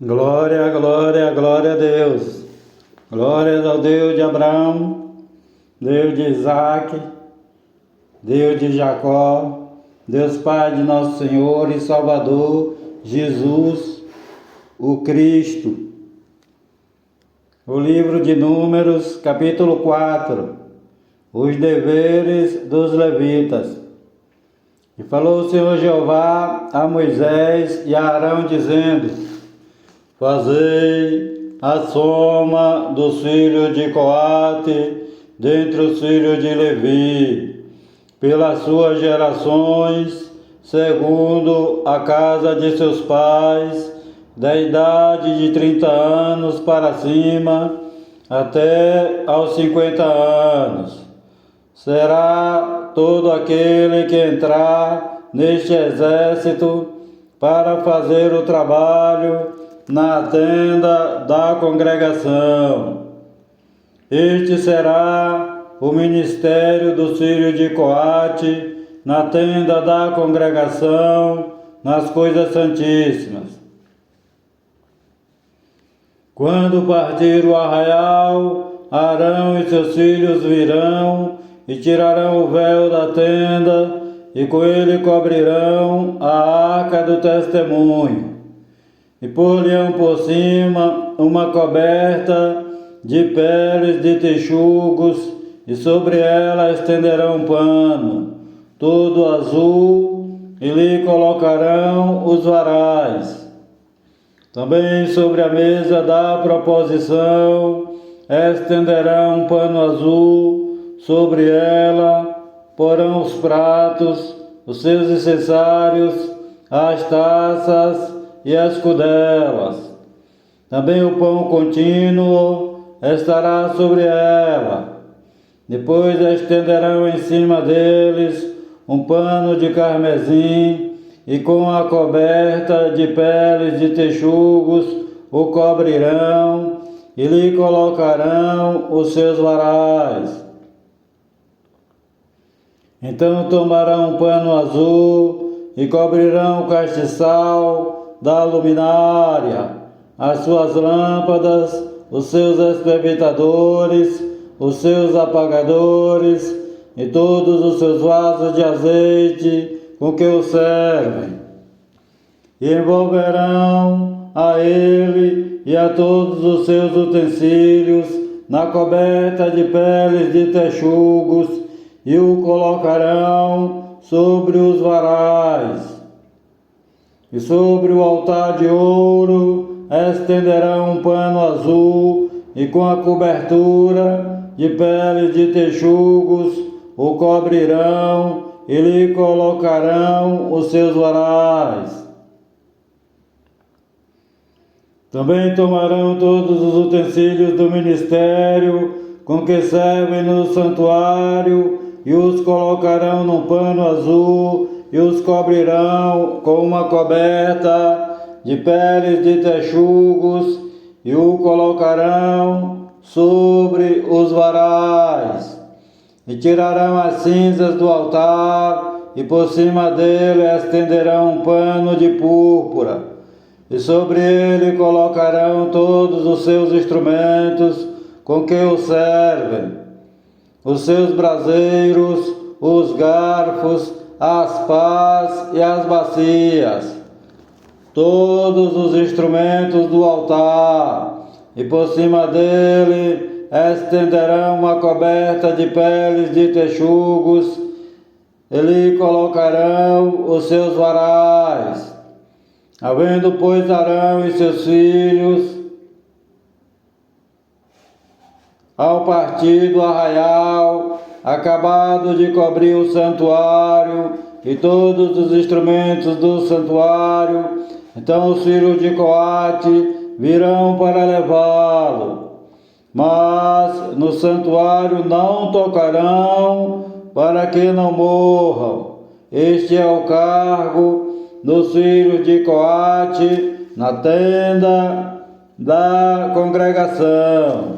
Glória, glória, glória a Deus. Glórias ao Deus de Abraão, Deus de Isaac, Deus de Jacó, Deus Pai de nosso Senhor e Salvador, Jesus, o Cristo. O livro de Números, capítulo 4, os deveres dos levitas. E falou o Senhor Jeová a Moisés e a Arão, dizendo: Fazei a soma dos filhos de Coate dentre os filhos de Levi, pelas suas gerações, segundo a casa de seus pais, da idade de 30 anos para cima, até aos 50 anos. Será todo aquele que entrar neste exército para fazer o trabalho na tenda da congregação. Este será o ministério dos filhos de Coate na tenda da congregação, nas coisas santíssimas. Quando partir o arraial, Arão e seus filhos virão e tirarão o véu da tenda, e com ele cobrirão a arca do testemunho, e pôr-lhe por cima uma coberta de peles de texugos, e sobre ela estenderão um pano, todo azul, e lhe colocarão os varais. Também sobre a mesa da proposição estenderão um pano azul, sobre ela porão os pratos, os seus incensários, as taças e as cudelas. Também o pão contínuo estará sobre ela. Depois estenderão em cima deles um pano de carmesim, e com a coberta de peles de texugos o cobrirão, e lhe colocarão os seus varais. Então tomarão um pano azul e cobrirão o castiçal da luminária, as suas lâmpadas, os seus espervitadores, os seus apagadores e todos os seus vasos de azeite com que o servem. E envolverão a ele e a todos os seus utensílios na coberta de peles de texugos, e o colocarão sobre os varais. E sobre o altar de ouro estenderão um pano azul, e com a cobertura de peles de texugos o cobrirão, e lhe colocarão os seus varais. Também tomarão todos os utensílios do ministério com que servem no santuário, e os colocarão num pano azul, e os cobrirão com uma coberta de peles de texugos, e o colocarão sobre os varais. E tirarão as cinzas do altar, e por cima dele estenderão um pano de púrpura, e sobre ele colocarão todos os seus instrumentos com que o servem, os seus braseiros, os garfos, as pás e as bacias, todos os instrumentos do altar, e por cima dele estenderão uma coberta de peles de texugos, e lhe colocarão os seus varais. Havendo, pois, Arão e seus filhos, ao partir do arraial, acabado de cobrir o santuário e todos os instrumentos do santuário, então os filhos de Coate virão para levá-lo. Mas no santuário não tocarão, para que não morram. Este é o cargo dos filhos de Coate na tenda da congregação.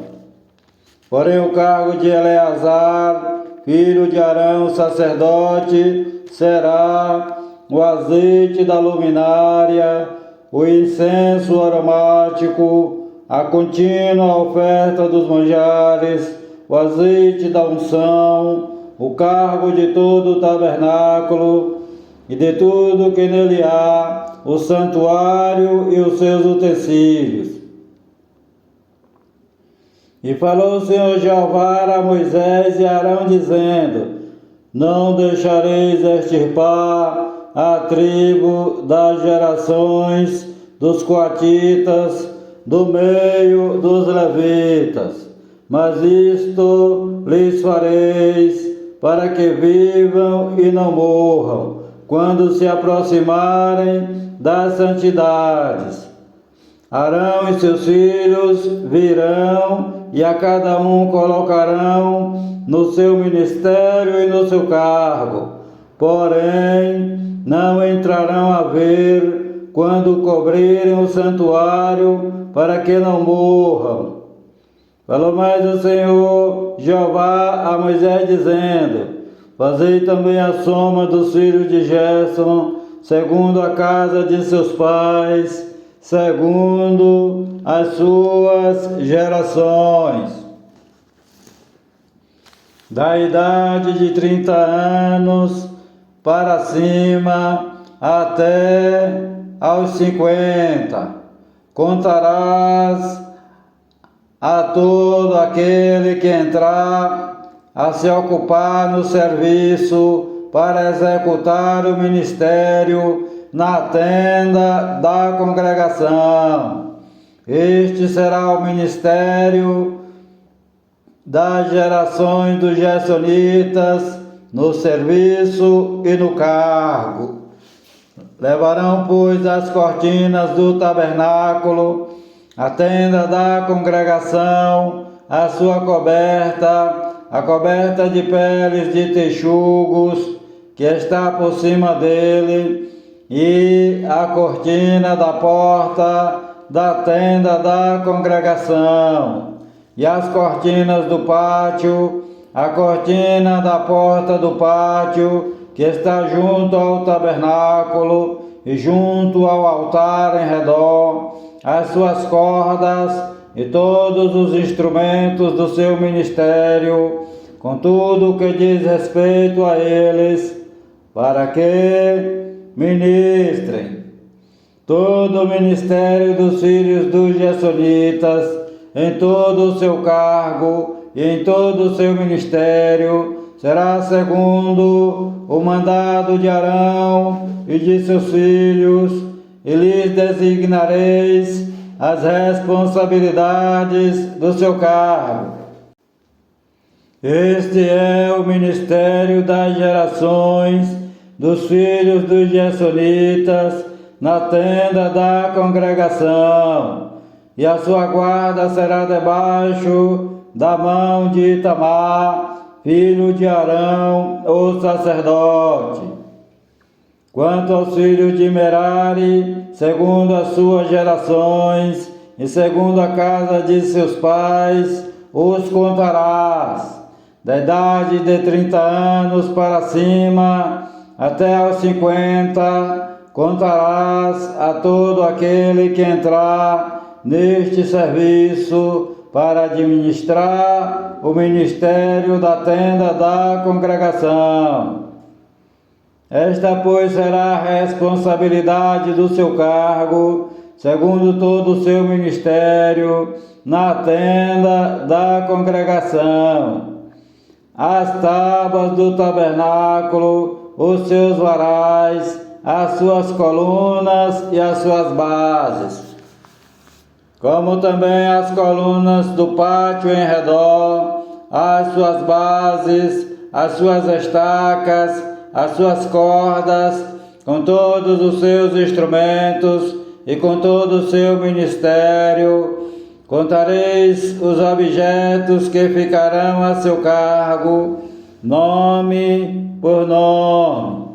Porém o cargo de Eleazar, filho de Arão, sacerdote, será o azeite da luminária, o incenso aromático, a contínua oferta dos manjares, o azeite da unção, o cargo de todo o tabernáculo e de tudo que nele há, o santuário e os seus utensílios. E falou o Senhor Jeová a Moisés e Arão, dizendo: não deixareis extirpar a tribo das gerações dos coatitas do meio dos levitas, mas isto lhes fareis para que vivam e não morram, quando se aproximarem das santidades. Arão e seus filhos virão e a cada um colocarão no seu ministério e no seu cargo, porém não entrarão a ver quando cobrirem o santuário, para que não morram. Falou mais o Senhor Jeová a Moisés, dizendo: fazei também a soma dos filhos de Gerson, segundo a casa de seus pais, segundo as suas gerações. Da idade de 30 anos para cima até aos 50, contarás a todo aquele que entrar a se ocupar no serviço para executar o ministério na tenda da congregação. Este será o ministério das gerações dos gersonitas no serviço e no cargo. Levarão, pois, as cortinas do tabernáculo, a tenda da congregação, a sua coberta, a coberta de peles de texugos que está por cima dele, e a cortina da porta da tenda da congregação, e as cortinas do pátio, a cortina da porta do pátio que está junto ao tabernáculo e junto ao altar em redor, as suas cordas e todos os instrumentos do seu ministério, com tudo o que diz respeito a eles, para que ministrem. Todo o ministério dos filhos dos gersonitas, em todo o seu cargo e em todo o seu ministério, será segundo o mandado de Arão e de seus filhos, e lhes designareis as responsabilidades do seu cargo. Este é o ministério das gerações dos filhos dos gersonitas na tenda da congregação, e a sua guarda será debaixo da mão de Itamar, filho de Arão, o sacerdote. Quanto aos filhos de Merari, segundo as suas gerações e segundo a casa de seus pais, os contarás, da idade de 30 anos para cima até aos 50, contarás a todo aquele que entrar neste serviço para administrar o ministério da tenda da congregação. Esta, pois, será a responsabilidade do seu cargo, segundo todo o seu ministério, na tenda da congregação. As tábuas do tabernáculo, os seus varais, as suas colunas e as suas bases, como também as colunas do pátio em redor, as suas bases, as suas estacas, as suas cordas, com todos os seus instrumentos e com todo o seu ministério. Contareis os objetos que ficarão a seu cargo, nome por nome.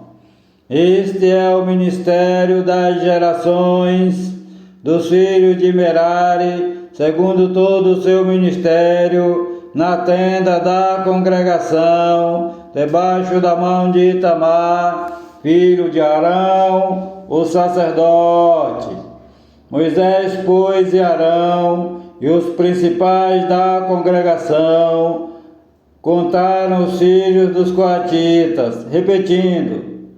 Este é o ministério das gerações dos filhos de Merari, segundo todo o seu ministério, na tenda da congregação, debaixo da mão de Itamar, filho de Arão, o sacerdote. Moisés, pois, e Arão, e os principais da congregação, contaram os filhos dos coatitas, repetindo: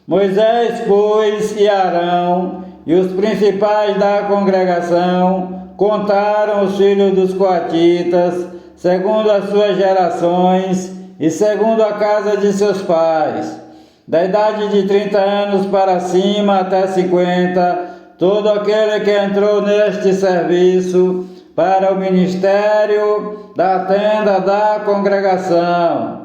Moisés, pois, e Arão, e os principais da congregação, contaram os filhos dos coatitas, segundo as suas gerações, e segundo a casa de seus pais, da idade de 30 anos para cima até 50, todo aquele que entrou neste serviço para o ministério da tenda da congregação.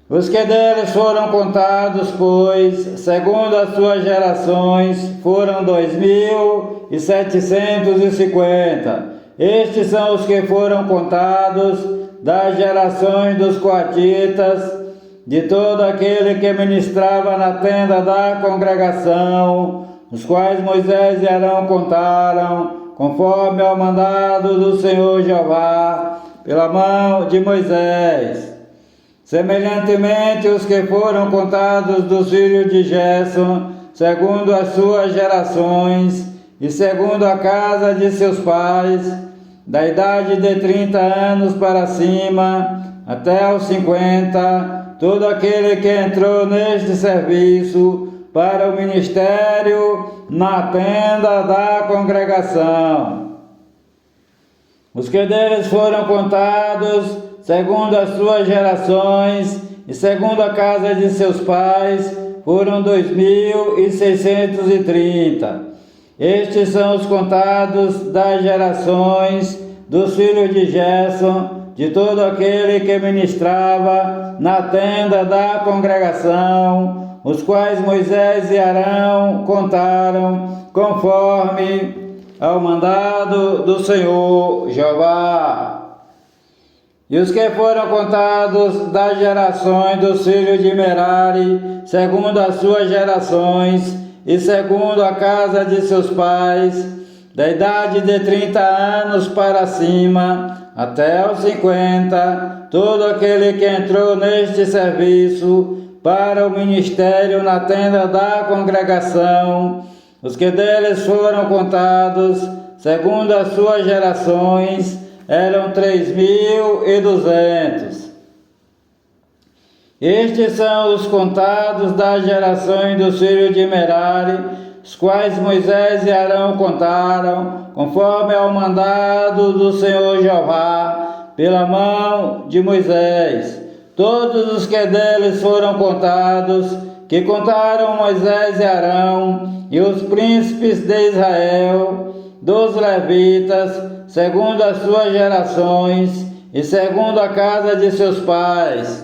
Os que deles foram contados, pois, segundo as suas gerações, foram 2.750. Estes são os que foram contados das gerações dos coatitas, de todo aquele que ministrava na tenda da congregação, os quais Moisés e Arão contaram, conforme ao mandado do Senhor Jeová, pela mão de Moisés. Semelhantemente, os que foram contados dos filhos de Gerson, segundo as suas gerações, e segundo a casa de seus pais, da idade de 30 anos para cima, até os 50, todo aquele que entrou neste serviço para o ministério na tenda da congregação. Os que deles foram contados, segundo as suas gerações, e segundo a casa de seus pais, foram 2.630. Estes são os contados das gerações dos filhos de Gerson, de todo aquele que ministrava na tenda da congregação, os quais Moisés e Arão contaram, conforme ao mandado do Senhor Jeová. E os que foram contados das gerações dos filhos de Merari, segundo as suas gerações, e segundo a casa de seus pais, da idade de 30 anos para cima, até os 50, todo aquele que entrou neste serviço para o ministério na tenda da congregação, os que deles foram contados, segundo as suas gerações, eram 3.200. Estes são os contados das gerações dos filhos de Merari, os quais Moisés e Arão contaram, conforme ao mandado do Senhor Jeová, pela mão de Moisés. Todos os que deles foram contados, que contaram Moisés e Arão, e os príncipes de Israel, dos levitas, segundo as suas gerações, e segundo a casa de seus pais,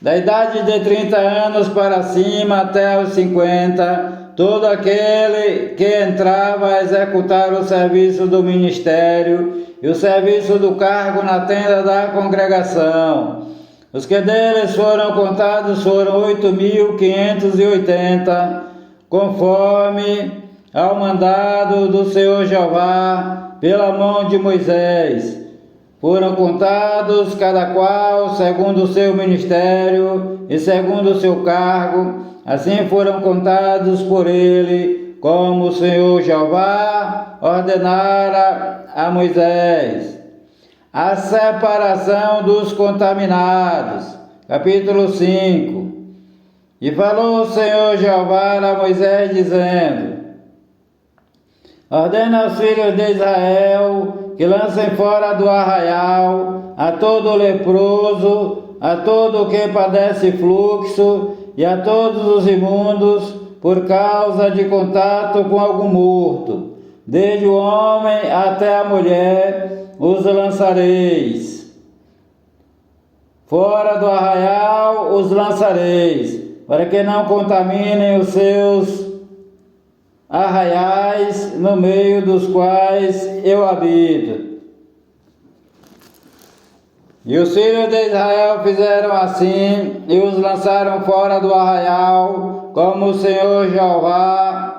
da idade de 30 anos para cima até os 50, todo aquele que entrava a executar o serviço do ministério e o serviço do cargo na tenda da congregação. Os que deles foram contados foram 8.580, conforme ao mandado do Senhor Jeová, pela mão de Moisés. Foram contados cada qual segundo o seu ministério e segundo o seu cargo, assim foram contados por ele, como o Senhor Jeová ordenara a Moisés. A separação dos contaminados. Capítulo 5. E falou o Senhor Jeová a Moisés, dizendo: ordena aos filhos de Israel que lancem fora do arraial a todo leproso, a todo o que padece fluxo e a todos os imundos por causa de contato com algum morto. Desde o homem até a mulher os lançareis. Fora do arraial os lançareis, para que não contaminem os seus arraiais no meio dos quais eu habito. E os filhos de Israel fizeram assim, e os lançaram fora do arraial, como o Senhor Jeová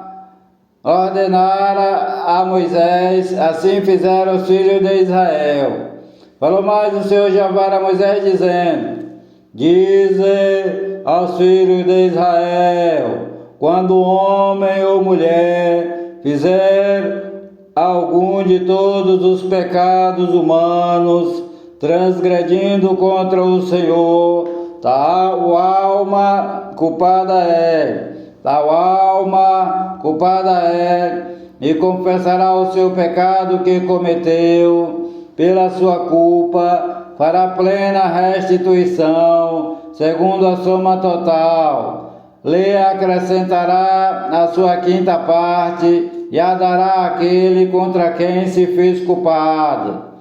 ordenara a Moisés, assim fizeram os filhos de Israel. Falou mais o Senhor Jeová a Moisés, dizendo: dize aos filhos de Israel: quando homem ou mulher fizer algum de todos os pecados humanos, transgredindo contra o Senhor, tal alma culpada é, e confessará o seu pecado que cometeu, pela sua culpa, fará plena restituição, segundo a soma total. Lhe acrescentará a sua quinta parte, e a dará àquele contra quem se fez culpado.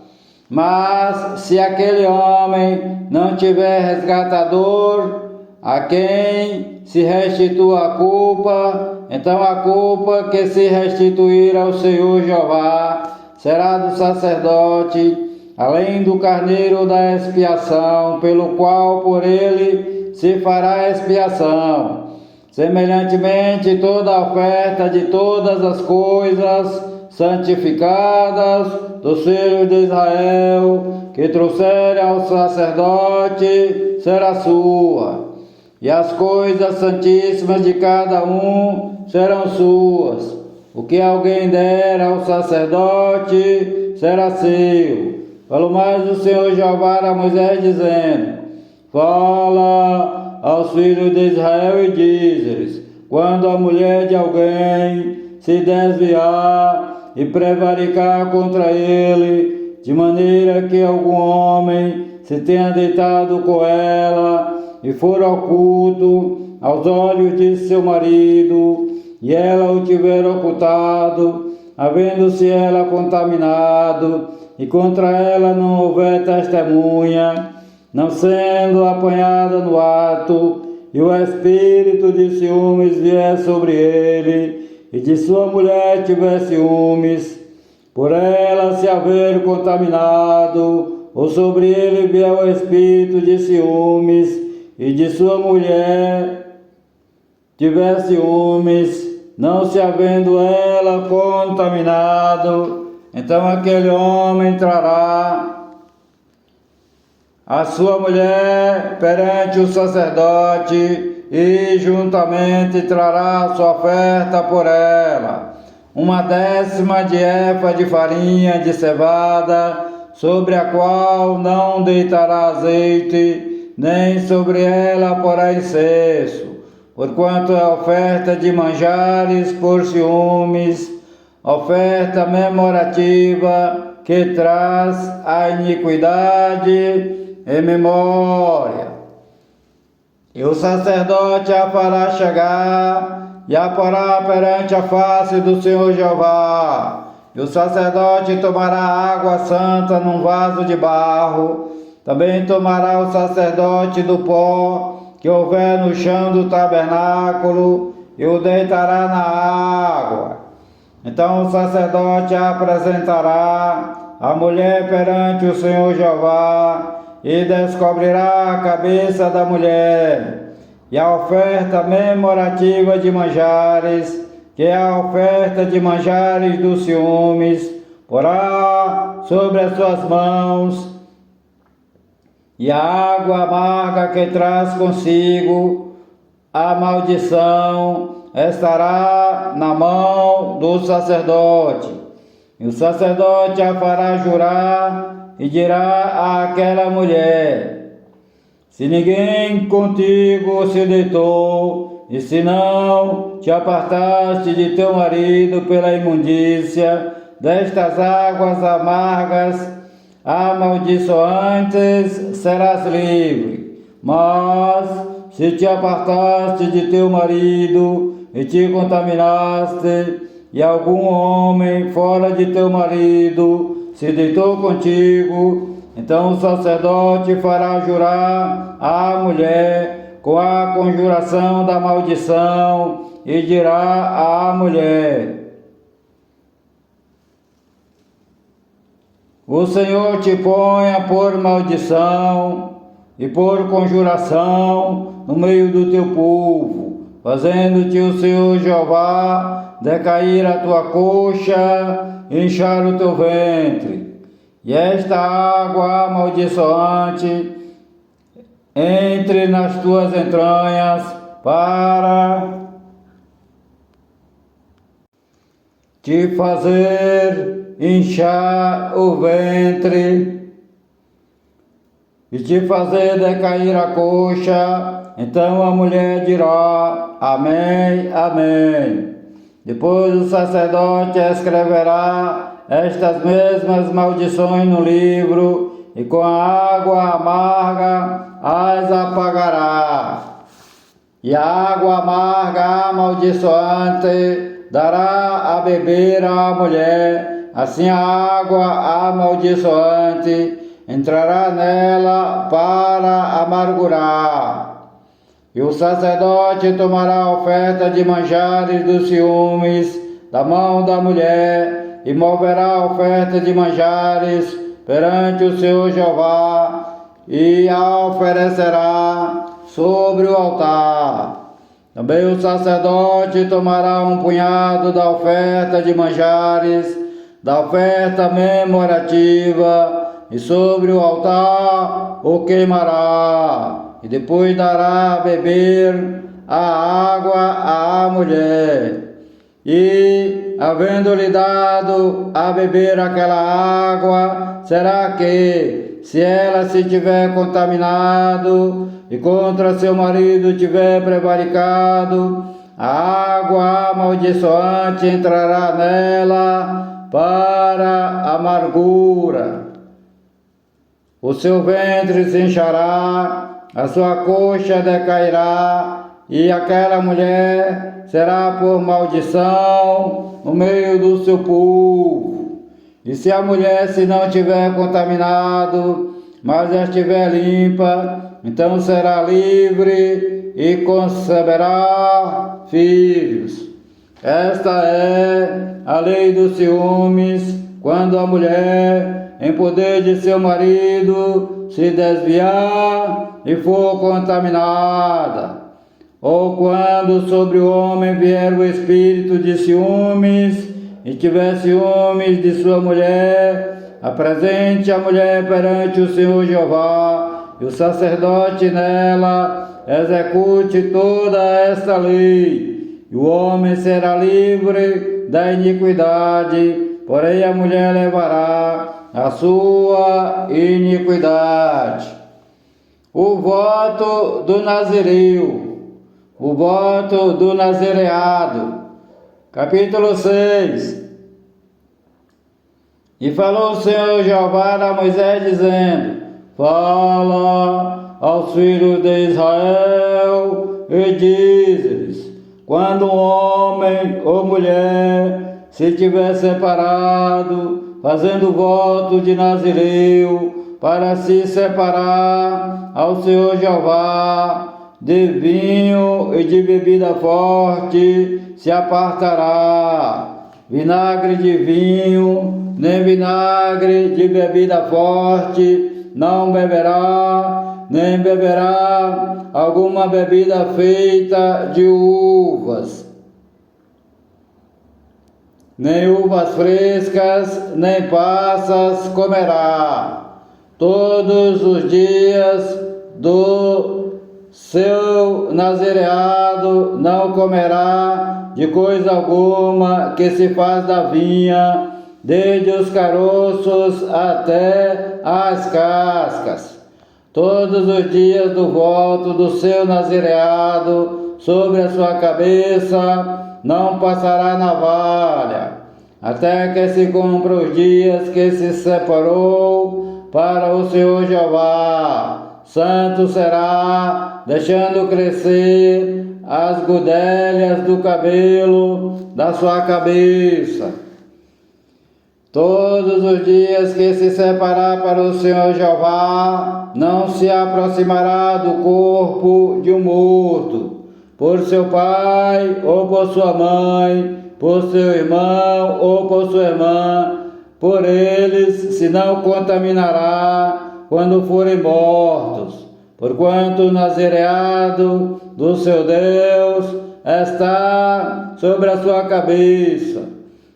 Mas se aquele homem não tiver resgatador, a quem se restitua a culpa, então a culpa que se restituir ao Senhor Jeová será do sacerdote, além do carneiro da expiação, pelo qual por ele se fará expiação. Semelhantemente, toda a oferta de todas as coisas santificadas dos filhos de Israel, que trouxerem ao sacerdote, será sua, e as coisas santíssimas de cada um serão suas. O que alguém der ao sacerdote será seu. Falou mais o Senhor Jeová a Moisés, dizendo: fala aos filhos de Israel e diz-lhes: quando a mulher de alguém se desviar e prevaricar contra ele, de maneira que algum homem se tenha deitado com ela e for ao culto aos olhos de seu marido, e ela o tiver ocultado, havendo-se ela contaminado, e contra ela não houver testemunha, não sendo apanhada no ato, e o espírito de ciúmes vier sobre ele, e de sua mulher tiver ciúmes, por ela se haver contaminado, ou sobre ele vier o espírito de ciúmes, e de sua mulher tiver ciúmes, não se havendo ela contaminado, então aquele homem trará a sua mulher perante o sacerdote e juntamente trará a sua oferta por ela, 1/10 de efa de farinha de cevada, sobre a qual não deitará azeite, nem sobre ela porá incenso, porquanto é oferta de manjares por ciúmes, oferta memorativa que traz a iniquidade em memória. E o sacerdote a fará chegar e a porá perante a face do Senhor Jeová. E o sacerdote tomará água santa num vaso de barro. Também tomará o sacerdote do pó que houver no chão do tabernáculo e o deitará na água. Então o sacerdote apresentará a mulher perante o Senhor Jeová e descobrirá a cabeça da mulher, e a oferta memorativa de manjares, que é a oferta de manjares dos ciúmes, porá sobre as suas mãos, e a água amarga que traz consigo a maldição estará na mão do sacerdote. E o sacerdote a fará jurar e dirá àquela mulher: se ninguém contigo se deitou, e se não te apartaste de teu marido pela imundícia destas águas amargas amaldiçoantes, serás livre. Mas se te apartaste de teu marido e te contaminaste, e algum homem fora de teu marido se deitou contigo, então o sacerdote fará jurar a mulher com a conjuração da maldição e dirá à mulher: o Senhor te ponha por maldição e por conjuração no meio do teu povo, fazendo-te o Senhor Jeová decair a tua coxa e inchar o teu ventre. E esta água amaldiçoante entre nas tuas entranhas te fazer inchar o ventre e te fazer decair a coxa, então a mulher dirá: Amém, Amém. Depois o sacerdote escreverá estas mesmas maldições no livro e com a água amarga as apagará. E a água amarga amaldiçoante dará a beber à mulher, assim a água amaldiçoante entrará nela para amargurar. E o sacerdote tomará a oferta de manjares dos ciúmes da mão da mulher e moverá a oferta de manjares perante o Senhor Jeová e a oferecerá sobre o altar. Também o sacerdote tomará um punhado da oferta de manjares, da oferta memorativa, e sobre o altar o queimará. E depois dará a beber a água à mulher. E, havendo-lhe dado a beber aquela água, será que, se ela se tiver contaminado e contra seu marido tiver prevaricado, a água amaldiçoante entrará nela para amargura. O seu ventre se inchará, a sua coxa decairá, e aquela mulher será por maldição no meio do seu povo. E se a mulher se não tiver contaminado, mas estiver limpa, então será livre e conceberá filhos. Esta é a lei dos ciúmes, quando a mulher, em poder de seu marido, se desviar e for contaminada, ou quando sobre o homem vier o espírito de ciúmes e tiver ciúmes de sua mulher, apresente a mulher perante o Senhor Jeová, e o sacerdote nela execute toda esta lei, e o homem será livre da iniquidade, porém a mulher levará a sua iniquidade. O voto do nazireu, o voto do nazireado. Capítulo 6. E falou o Senhor Jeová a Moisés, dizendo: Fala aos filhos de Israel e dize-lhes: quando um homem ou mulher se tiver separado, fazendo voto de nazireu, para se separar ao Senhor Jeová, de vinho e de bebida forte se apartará. Vinagre de vinho, nem vinagre de bebida forte não beberá, nem beberá alguma bebida feita de uvas, nem uvas frescas, nem passas comerá. Todos os dias do seu nazireado não comerá de coisa alguma que se faz da vinha, desde os caroços até as cascas. Todos os dias do voto do seu nazireado, sobre a sua cabeça não passará navalha, até que se cumpra os dias que se separou para o Senhor Jeová. Santo será, deixando crescer as gudelhas do cabelo da sua cabeça. Todos os dias que se separar para o Senhor Jeová, não se aproximará do corpo de um morto, por seu pai ou por sua mãe, por seu irmão ou por sua irmã. Por eles se não contaminará quando forem mortos, porquanto o nazireado do seu Deus está sobre a sua cabeça.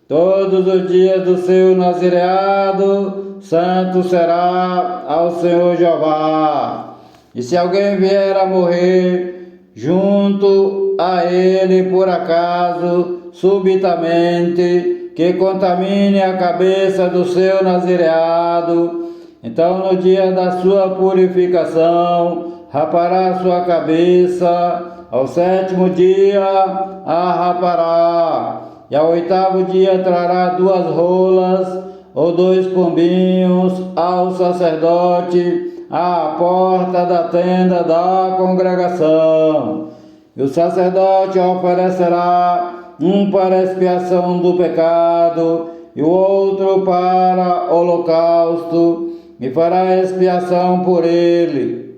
Todos os dias do seu nazireado, santo será ao Senhor Jeová. E se alguém vier a morrer junto a ele por acaso, subitamente, que contamine a cabeça do seu nazireado. Então, no dia da sua purificação, rapará sua cabeça. Ao 7º dia a rapará, e ao 8º dia trará 2 rolas ou 2 pombinhos ao sacerdote à porta da tenda da congregação. E o sacerdote oferecerá um para expiação do pecado e o outro para holocausto, e fará expiação por ele,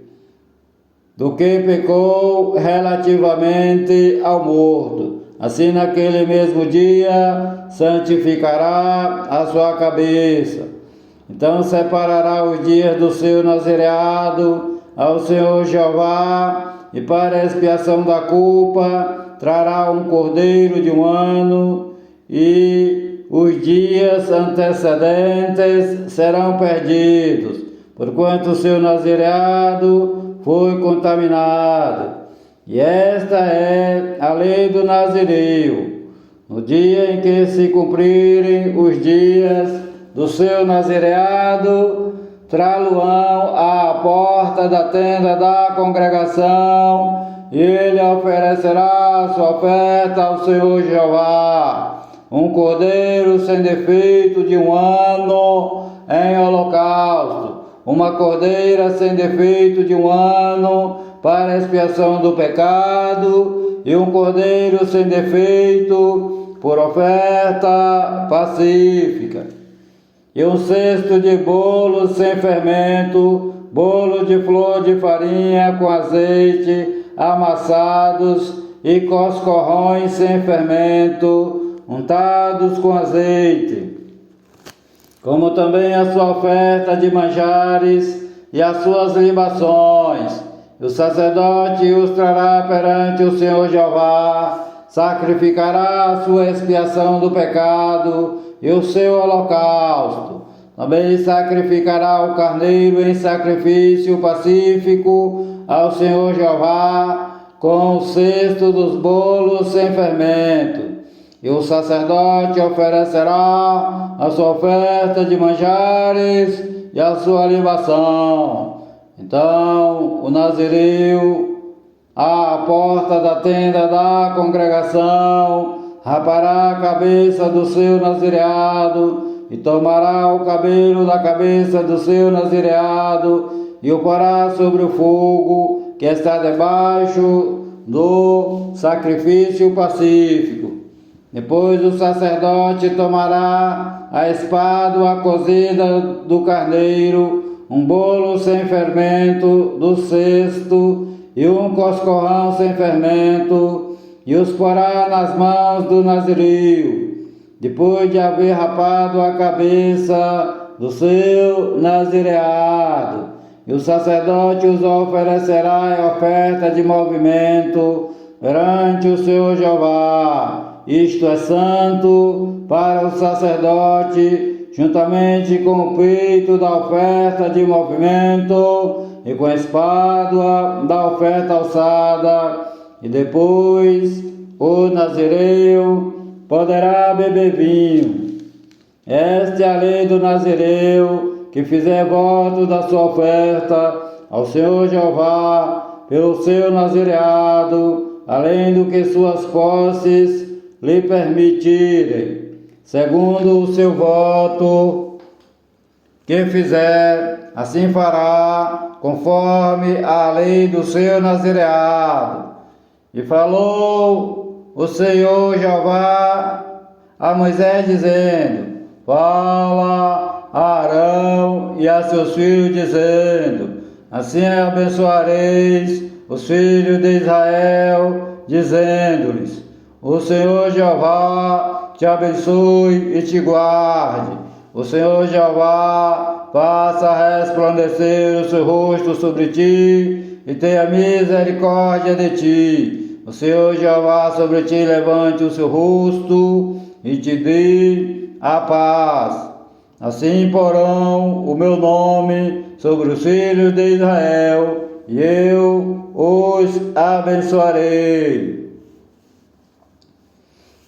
do que pecou relativamente ao morto. Assim, naquele mesmo dia, santificará a sua cabeça. Então separará os dias do seu nazireado ao Senhor Jeová, e para a expiação da culpa trará um cordeiro de 1 ano, e os dias antecedentes serão perdidos, porquanto o seu nazireado foi contaminado. E esta é a lei do nazireu. No dia em que se cumprirem os dias do seu nazireado, trá-lo-ão à porta da tenda da congregação, e ele oferecerá sua oferta ao Senhor Jeová, um cordeiro sem defeito de 1 ano em holocausto, uma cordeira sem defeito de 1 ano para a expiação do pecado, e um cordeiro sem defeito por oferta pacífica, e 1 cesto de bolo sem fermento, bolo de flor de farinha com azeite, amassados, e coscorrões sem fermento, untados com azeite, como também a sua oferta de manjares e as suas libações. E o sacerdote os trará perante o Senhor Jeová, sacrificará a sua expiação do pecado e o seu holocausto. Também sacrificará o carneiro em sacrifício pacífico ao Senhor Jeová, com o cesto dos bolos sem fermento. E o sacerdote oferecerá a sua oferta de manjares e a sua libação. Então o nazireu, à porta da tenda da congregação, rapará a cabeça do seu nazireado, e tomará o cabelo da cabeça do seu nazireado, e o porá sobre o fogo que está debaixo do sacrifício pacífico. Depois o sacerdote tomará a espádua cozida do carneiro, um bolo sem fermento do cesto e um coscorrão sem fermento, e os porá nas mãos do nazireu, depois de haver rapado a cabeça do seu nazireado. E o sacerdote os oferecerá em oferta de movimento perante o Senhor Jeová. Isto é santo para o sacerdote, juntamente com o peito da oferta de movimento e com a espádua da oferta alçada. E depois o nazireu poderá beber vinho. Esta é a lei do nazireu, que fizer voto da sua oferta ao Senhor Jeová pelo seu nazireado, além do que suas posses lhe permitirem, segundo o seu voto que fizer, assim fará, conforme a lei do seu nazireado. E falou o Senhor Jeová a Moisés, dizendo: fala a Arão e a seus filhos, dizendo: assim abençoareis os filhos de Israel, dizendo-lhes: o Senhor Jeová te abençoe e te guarde. O Senhor Jeová faça resplandecer o seu rosto sobre ti e tenha misericórdia de ti. O Senhor Jeová sobre ti levante o seu rosto e te dê a paz. Assim porão o meu nome sobre os filhos de Israel, e eu os abençoarei.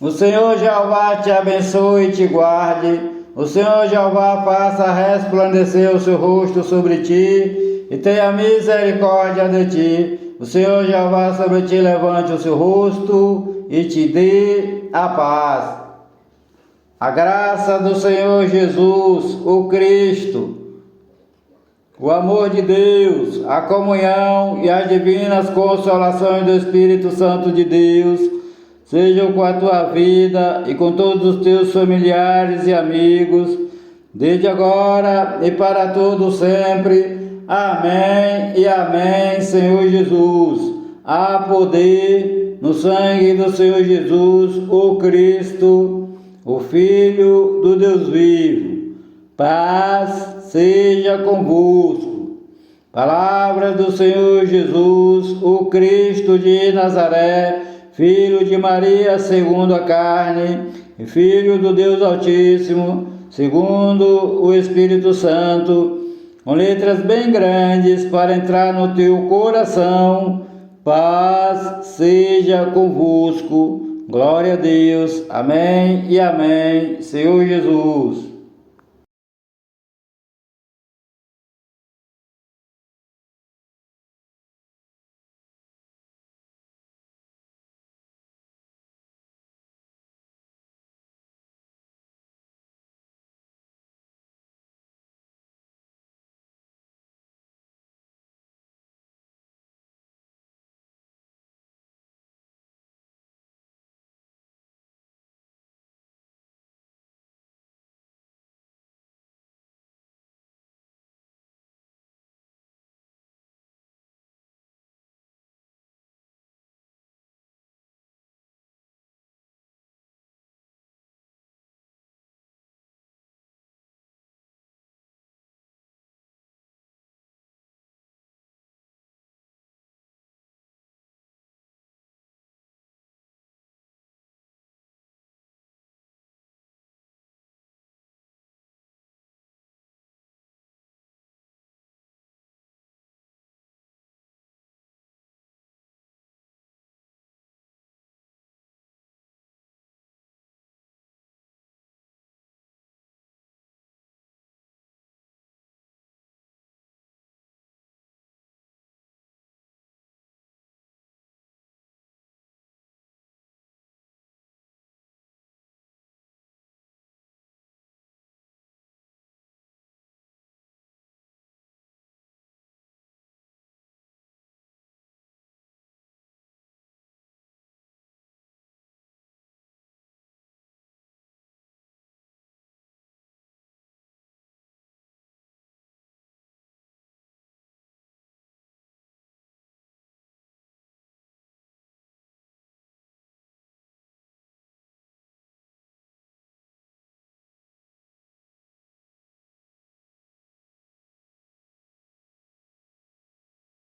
O Senhor Jeová te abençoe e te guarde. O Senhor Jeová faça resplandecer o seu rosto sobre ti e tenha misericórdia de ti. O Senhor Jeová sobre ti levante o seu rosto e te dê a paz. A graça do Senhor Jesus, o Cristo, o amor de Deus, a comunhão e as divinas consolações do Espírito Santo de Deus sejam com a tua vida e com todos os teus familiares e amigos, desde agora e para todo sempre. Amém e amém, Senhor Jesus. Há poder no sangue do Senhor Jesus, o Cristo, o Filho do Deus vivo. Paz seja convosco. Palavras do Senhor Jesus, o Cristo de Nazaré, Filho de Maria segundo a carne, e Filho do Deus Altíssimo, segundo o Espírito Santo, com letras bem grandes para entrar no teu coração. Paz seja convosco. Glória a Deus. Amém e amém. Senhor Jesus.